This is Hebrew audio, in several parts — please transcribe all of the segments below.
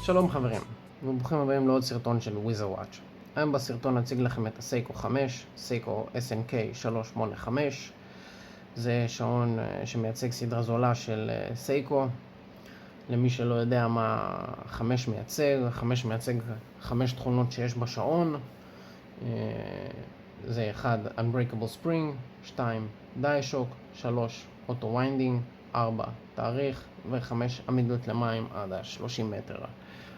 שלום חברים, וברוכים הבאים לעוד סרטון של WizardWatch. היום בסרטון נציג לכם את הסיקו 5, סיקו SNK 385. זה שעון שמייצג סדרה זולה של סיקו. למי שלא יודע מה 5 מייצג, 5 מייצג 5 תכונות שיש בשעון. זה 1 Unbreakable Spring, 2 Diashock, 3 Auto Winding, 4 תאריך ו5 עמידות למים עד 30 מטר.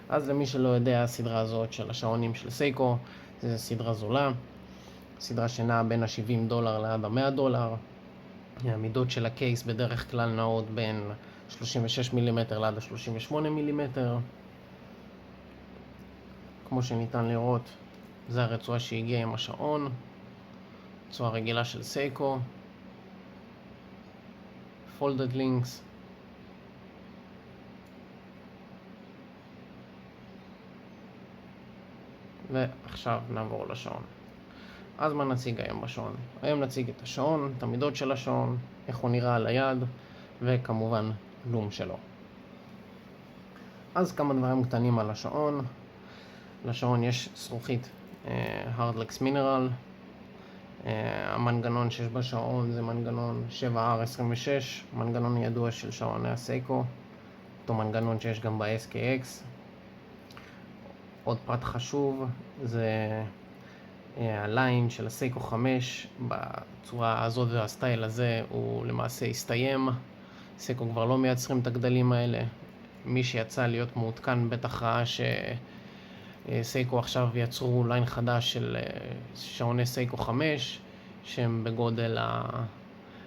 אז למי שלא יודע, הסדרה הזאת של השעונים של סיקו זה סדרה זולה, סדרה שנעה בין $70 לעד $100. העמידות של הקייס בדרך כלל נעות בין 36 מילימטר לעד 38 מילימטר. כמו שניתן לראות, זה הרצועה שהגיעה עם השעון, רצועה רגילה של סיקו, folded links. ועכשיו נעבור לשעון. אז מה נציג היום בשעון? היום נציג את השעון, את המידות של השעון, איך הוא נראה על היד, וכמובן לום שלו. אז כמה דברים קטנים על השעון. לשעון יש זכוכית Hardlex Mineral. המנגנון שיש בשעון זה מנגנון 7R26, מנגנון ידוע של שעוני הסיקו, אותו מנגנון שיש גם ב-SKX. עוד פרט חשוב זה הליין של הסיקו 5, בצורה הזאת והסטייל הזה הוא למעשה הסתיים. סיקו כבר לא מייצרים את הגדלים האלה. מי שיצא להיות מעודכן בטח ראה שסיקו עכשיו יצרו ליין חדש של שעוני סיקו 5 שהם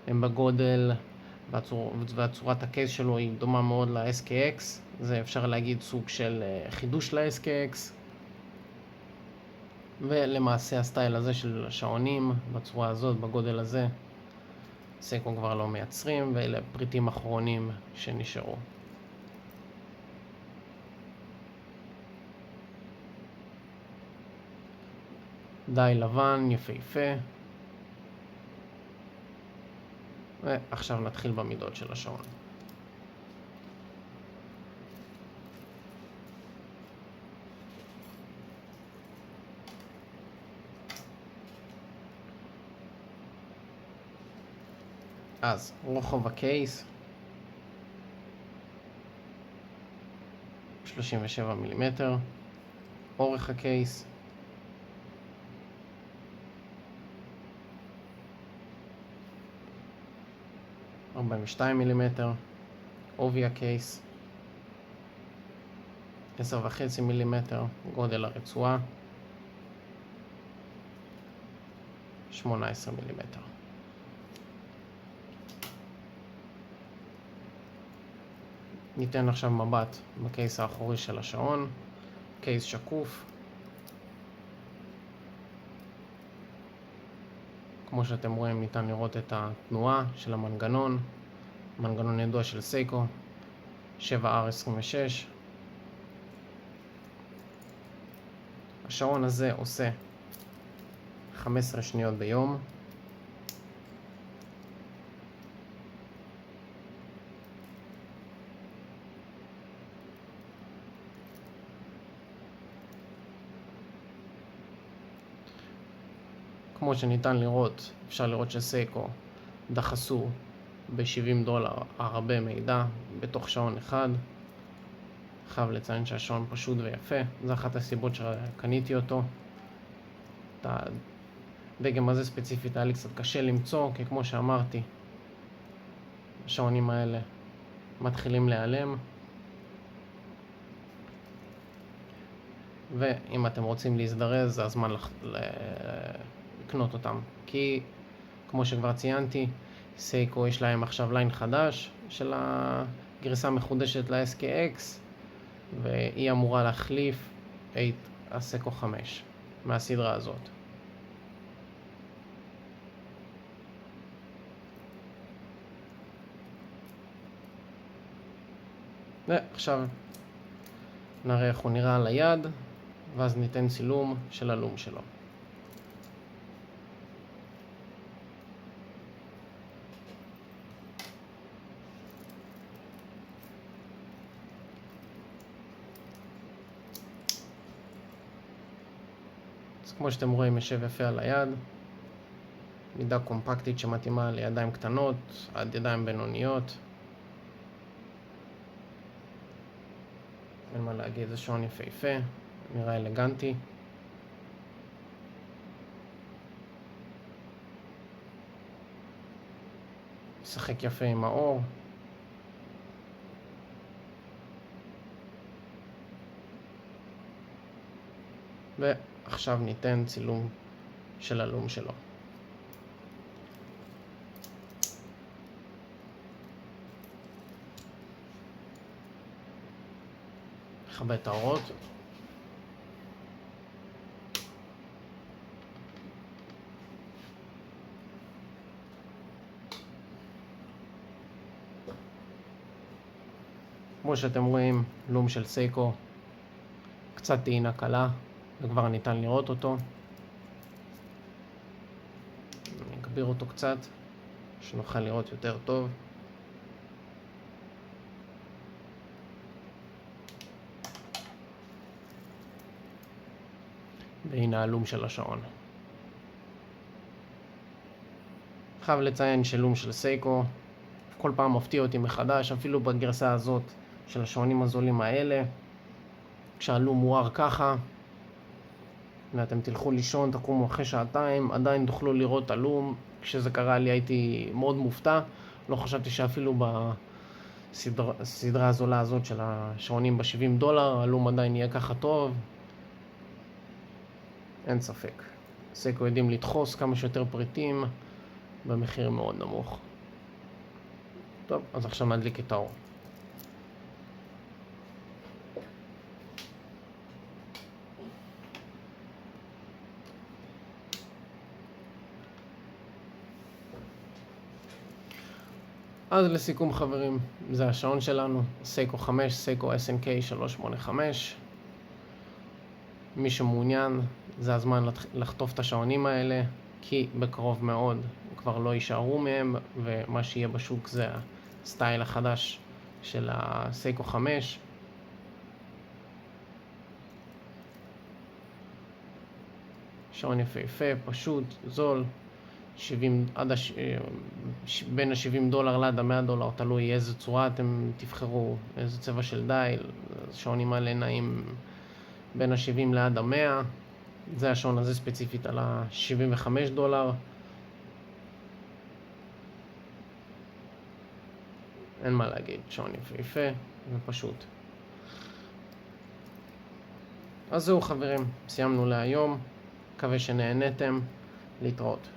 בגודל והצורת הקייס שלו היא דומה מאוד ל-SKX. זה אפשר להגיד סוג של חידוש ל-SKX. ולמעשה הסטייל הזה של השעונים בצורה הזאת, בגודל הזה, סיקו כבר לא מייצרים, ואלה פריטים אחרונים שנשארו. די לבן, יפהפה. ועכשיו נתחיל במידות של השעון. אז רוחב הקייס 37 מילימטר, אורך הקייס 42 מילימטר, עובי הקייס 10.5 מילימטר, גודל הרצועה 18 מילימטר. ניתן עכשיו מבט בקייס האחורי של השעון, קייס שקוף. כמו שאתם רואים ניתן לראות את התנועה של המנגנון, מנגנון ידוע של סיקו, 7R26. השעון הזה עושה 15 שניות ביום. כמו שניתן לראות, אפשר לראות שסיקו דחסו ב$70 הרבה מידע בתוך שעון אחד. חייב לציין שהשעון פשוט ויפה, זו אחת הסיבות שקניתי אותו. את הדגם הזה ספציפית היה לי קצת קשה למצוא, כי כמו שאמרתי, השעונים האלה מתחילים להיעלם. ואם אתם רוצים להזדרז, זה הזמן לקנות אותם, כי כמו שכבר ציינתי, סיקו יש להם עכשיו ליין חדש של הגרסה מחודשת ל-SKX, והיא אמורה להחליף את הסיקו 5 מהסדרה הזאת. ועכשיו נראה איך הוא נראה על היד, ואז ניתן צילום של הלום שלו. אז כמו שאתם רואים, יושב יפה על היד. מידה קומפקטית שמתאימה לידיים קטנות עד ידיים בינוניות. אין מה להגיד, זה שעון יפהפה, נראה אלגנטי. משחק יפה עם האור. ועכשיו ניתן צילום של הלום שלו. נכבה את האורות. כמו שאתם רואים, לום של סייקו, קצת טעינה קלה, וכבר ניתן לראות אותו. אני אגביר אותו קצת, שנוכל לראות יותר טוב. והנה הלום של השעון. חייב לציין שלום של סייקו כל פעם מפתיע אותי מחדש, אפילו בגרסה הזאת של השעונים הזולים האלה, כשהלום מואר ככה ואתם תלכו לישון, תקומו אחרי שעתיים, עדיין תוכלו לראות הלום. כשזה קרה לי הייתי מאוד מופתע, לא חשבתי שאפילו בסדרה הזולה הזאת של השעונים ב$70 הלום עדיין יהיה ככה טוב. אין ספק, סייקו יודעים לדחוס כמה שיותר פריטים במחיר מאוד נמוך. טוב, אז עכשיו נדליק את האור. אז לסיכום חברים, זה השעון שלנו, סייקו 5, סייקו SNK 385. מי שמעוניין, זה הזמן לחטוף את השעונים האלה, כי בקרוב מאוד כבר לא יישארו מהם, ומה שיהיה בשוק זה הסטייל החדש של הסייקו 5. שעון יפהפה, פשוט, זול, בין $70 עד $100, תלוי איזה צורה אתם תבחרו, איזה צבע של דייל. השעונים האלה נעים בין $70 עד $100. זה השעון הזה ספציפית על $75. אין מה להגיד, שעון יפהפה ופשוט. אז זהו חברים, סיימנו להיום, מקווה שנהנתם. להתראות.